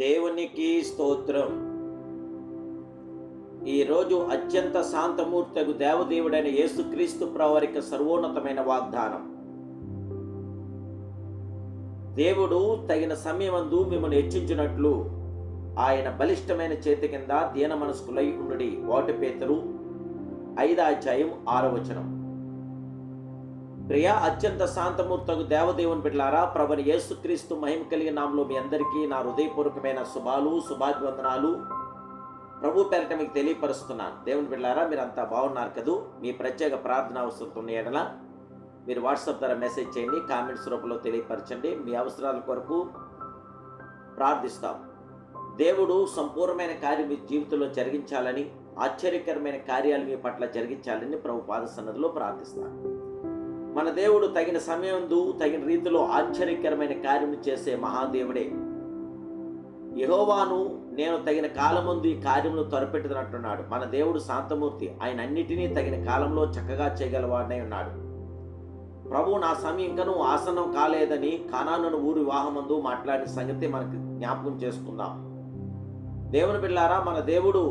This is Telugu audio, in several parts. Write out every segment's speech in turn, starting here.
దేవునికి స్తోత్రం. ఈరోజు అత్యంత శాంతమూర్తగు దేవదేవుడైన యేసుక్రీస్తు ప్రభువారికి సర్వోన్నతమైన వాగ్దానం. దేవుడు తగిన సమయమందు మిమ్మల్ని హెచ్చించినట్లు ఆయన బలిష్టమైన చేతి కింద దీన మనస్కులై ఉండుడి. 1 పేతురు 5:6. ప్రియ అత్యంత శాంతమూర్తగు దేవదేవుని బిడ్డలారా, ప్రభువైన యేసుక్రీస్తు మహిమ కలిగిన నామములో మీ అందరికీ నా హృదయపూర్వకమైన శుభాభివందనాలు ప్రభు పేరిట మీకు తెలియపరుస్తున్నాను. దేవుని బిడ్డలారా, మీరంతా బాగున్నారు కదూ? మీ ప్రత్యేక ప్రార్థన అవసరం ఉన్న ఎడల మీరు వాట్సాప్ ద్వారా మెసేజ్ చేయండి, కామెంట్స్ రూపంలో తెలియపరచండి. మీ అవసరాల కొరకు ప్రార్థిస్తాం. దేవుడు సంపూర్ణమైన కార్యం మీ జీవితంలో జరిగించాలని, ఆశ్చర్యకరమైన కార్యాలు మీ పట్ల జరిగించాలని ప్రభు పాద సన్నిధిలో ప్రార్థిస్తాను. మన దేవుడు తగిన సమయందు తగిన రీతిలో ఆశ్చర్యకరమైన కార్యం చేసే మహాదేవుడే. యెహోవాను నేను తగిన కాలమందు ఈ కార్యమును త్వరపెట్టుదనంటున్నాడు. మన దేవుడు శాంతమూర్తి. ఆయన అన్నిటినీ తగిన కాలంలో చక్కగా చేయగలవాడై ఉన్నాడు. ప్రభు నా సమయం ఇంకనూ ఆసనం కాలేదని కానాను ఊరి వివాహమందు మాట్లాడిన సంగతి మనకు జ్ఞాపకం చేసుకుందాం. దేవుని బిడ్డలారా, మన దేవుడు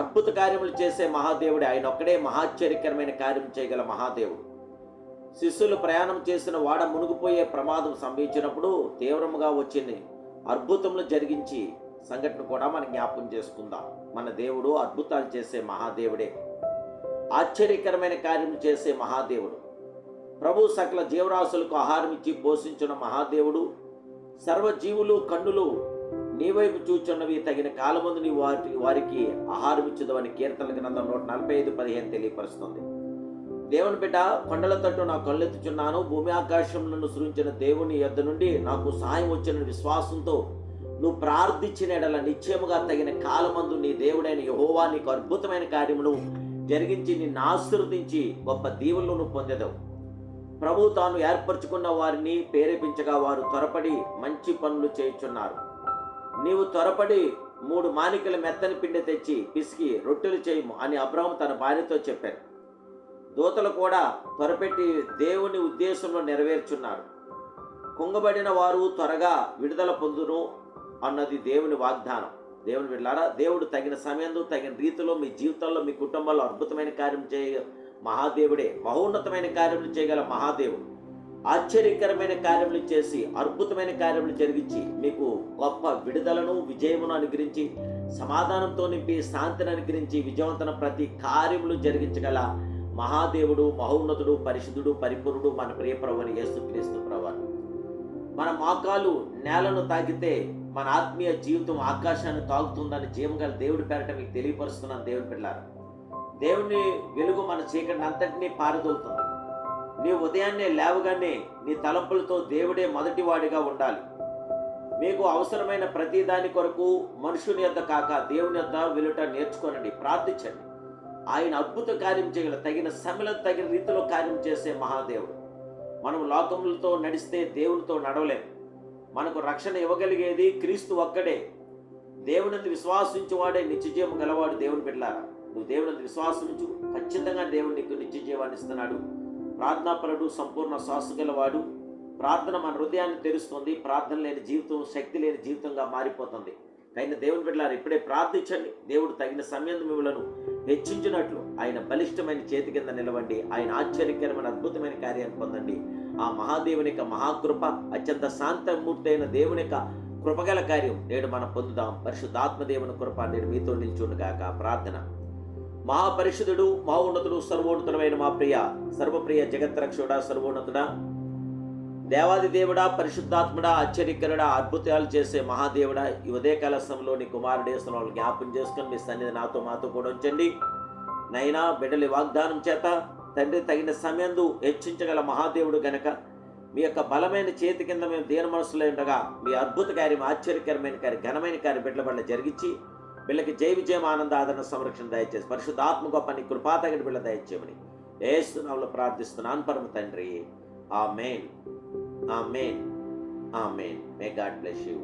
అద్భుత కార్యములు చేసే మహాదేవుడే. ఆయన ఒక్కడే మహాశ్చర్యకరమైన కార్యం చేయగల మహాదేవుడు. శిష్యులు ప్రయాణం చేసిన వాడ మునిగిపోయే ప్రమాదం సంభవించినప్పుడు తీవ్రముగా వచ్చింది అద్భుతములు జరిగించి సంఘటన కూడా మనం జ్ఞాపకం చేసుకుందాం. మన దేవుడు అద్భుతాలు చేసే మహాదేవుడే, ఆశ్చర్యకరమైన కార్యం చేసే మహాదేవుడు. ప్రభు సకల జీవరాశులకు ఆహారం ఇచ్చి పోషించిన మహాదేవుడు. సర్వజీవులు కన్నులు నీ వైపు చూచున్నవి, తగిన కాలమందు నీ వారికి ఆహారం ఇచ్చుదవని కీర్తన గ్రంథం 145:15 తెలియపరుస్తుంది. దేవుని బిడ్డ, కొండల తట్టు నా కళ్ళెత్తుచున్నాను, భూమి ఆకాశములను సృజించిన దేవుని యొద్ద నుండి నాకు సహాయం వచ్చిన విశ్వాసంతో నువ్వు ప్రార్థించిన ఎడల నిశ్చయముగా తగిన కాలమందు నీ దేవుడైన యెహోవా నీకు అద్భుతమైన కార్యమును జరిగించి నిన్ను ఆశీర్వదించి గొప్ప దీవెనలు నువ్వు పొందెదవు. ప్రభు తాను ఏర్పరచుకున్న వారిని ప్రేరేపించగా వారు త్వరపడి మంచి పనులు చేయుచున్నారు. నీవు త్వరపడి 3 మానికల మెత్తని పిండి తెచ్చి పిసికి రొట్టెలు చేయము అని అబ్రహాము తన భార్యతో చెప్పారు. దూతలు కూడా త్వరపెట్టి దేవుని ఉద్దేశంలో నెరవేర్చున్నారు. కుంగబడిన వారు త్వరగా విడుదల పొందును అన్నది దేవుని వాగ్దానం. దేవుని బిడ్డలారా, దేవుడు తగిన సమయంలో తగిన రీతిలో మీ జీవితంలో మీ కుటుంబంలో అద్భుతమైన కార్యం చేయ మహాదేవుడే. మహోన్నతమైన కార్యములు చేయగల మహాదేవుడు. ఆశ్చర్యకరమైన కార్యములు చేసి అద్భుతమైన కార్యములు జరిగించి మీకు గొప్ప విడుదలను విజయమును అనుగ్రహించి సమాధానంతో నింపి శాంతిని అనుగ్రహించి విజయవంతన ప్రతి కార్యములు జరిగించగల మహాదేవుడు, మహోన్నతుడు, పరిశుద్ధుడు, పరిపూర్ణుడు మన ప్రియ ప్రభువైన యేసుక్రీస్తు ప్రభువు. మన మోకాలు నేలను తాకితే మన ఆత్మీయ జీవితం ఆకాశాన్ని తాకుతుందని జీవగల దేవుడి పేరట మీకు తెలియపరుస్తున్నాను. దేవుని పిల్లారు, దేవుని వెలుగు మన చీకటిని అంతటినీ పారదోలుతుంది. నీ ఉదయాన్నే లేవగానే నీ తలంపులతో దేవుడే మొదటివాడిగా ఉండాలి. మీకు అవసరమైన ప్రతి దాని కొరకు మనుషుని యొద్ద కాక దేవుని యొద్ద వెలుట నేర్చుకోనండి, ప్రార్థించండి. ఆయన అద్భుత కార్యం చేయగల తగిన సమయంలో తగిన రీతిలో కార్యం చేసే మహాదేవుడు. మనం లోకములతో నడిస్తే దేవునితో నడవలేం. మనకు రక్షణ ఇవ్వగలిగేది క్రీస్తు ఒక్కడే. దేవుని విశ్వాసించువాడే నిత్యజీవం గలవాడు. దేవుని బిడ్డలారా, నువ్వు దేవుని విశ్వాసించు, ఖచ్చితంగా దేవుడు నీకు నిత్యజీవాన్ని ఇస్తున్నాడు. ప్రార్థనాపరుడు, సంపూర్ణ శ్వాస గలవాడు. ప్రార్థన మన హృదయాన్ని తెరుస్తుంది. ప్రార్థన లేని జీవితం శక్తి లేని జీవితంగా మారిపోతుంది. అయిన దేవుని బిడ్డలారా, ఇప్పుడే ప్రార్థించండి. దేవుడు తగిన సమయం మిమ్మలను హెచ్చించినట్లు ఆయన బలిష్టమైన చేతి కింద నిలవండి. ఆయన ఆశ్చర్యకరమైన అద్భుతమైన కార్యాన్ని పొందండి. ఆ మహాదేవుని యొక్క మహాకృప, అత్యంత శాంతమూర్తి అయిన దేవుని యొక్క కృపగల కార్యం నేడు మనం పొందుదాం. పరిశుద్ధాత్మదేవుని కృప నేడు మీతో నిల్చుండుగాక. ప్రార్థన. మహాపరిశుద్ధుడు, మహోన్నతుడు, సర్వోన్నతుడమైన మా ప్రియ సర్వప్రియ జగత్రక్షుడా, సర్వోన్నతుడా, దేవాది దేవుడా, పరిశుద్ధాత్ముడా, ఆశ్చర్యకరుడా, అద్భుతాలు చేసే మహాదేవుడా, ఈ ఉదయకాల సమయంలో నీ కుమారుడేశ్వరం జ్ఞాపం చేసుకుని మీ సన్నిధి మాతో కూడా ఉంచండి. నైనా బిడ్డలి వాగ్దానం చేత తండ్రి తగిన సమయందు హెచ్చించగల మహాదేవుడు గనక మీ యొక్క బలమైన చేతి కింద మేము దీన మనసులో ఉండగా మీ అద్భుత కార్యం, ఆశ్చర్యకరమైన కార్యం, ఘనమైన కార్యం బిడ్డల వల్ల జరిగించి వీళ్ళకి జయ విజయం, ఆనంద, ఆదరణ, సంరక్షణ దయచేసి పరిశుద్ధాత్మ గొప్ప నీ కృపా తగిన బిడ్డ దయచేయమని యేసు నామములో ప్రార్థిస్తున్నాను పరమ తండ్రి. Amen, amen, amen. May God bless you.